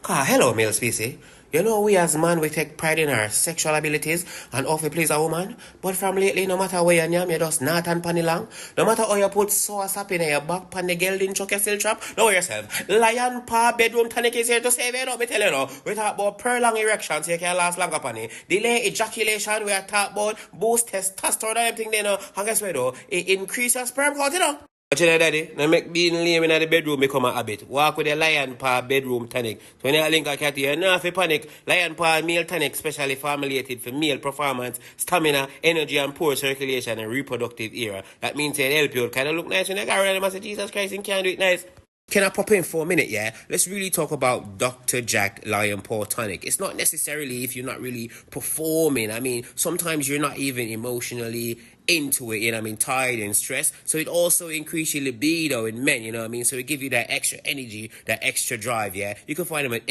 Hello, male species. You know, we as man, we take pride in our sexual abilities and often please a woman. But from lately, no matter where you yam, you just not and panny long. No matter how you put sauce up in your back pan the girl didn't chuck your still trap. Know yourself. Lion pa bedroom tonic is here to save it up, me tell you now. We talk about prolonged erections, so you can last longer pan it. Delay ejaculation, we are talk about boost testosterone and everything they know. And guess what though? It increase your sperm count, you know. But you know, daddy, now make being lame in the bedroom become a habit. Walk with a lion paw bedroom tonic. So when you link a cat, you know if you panic. Lion paw meal tonic specially formulated for male performance, stamina, energy and poor circulation and reproductive era. That means it help you kind of look nice when you go around and say, Jesus Christ, you can't do it nice. Can I pop in for a minute, yeah? Let's really talk about Dr. Jack Lion Paw Tonic. It's not necessarily if you're not really performing. I mean, sometimes you're not even emotionally into it, you know what I mean, tired and stressed. So it also increases your libido in men, you know what I mean? So it gives you that extra energy, that extra drive, yeah? You can find them at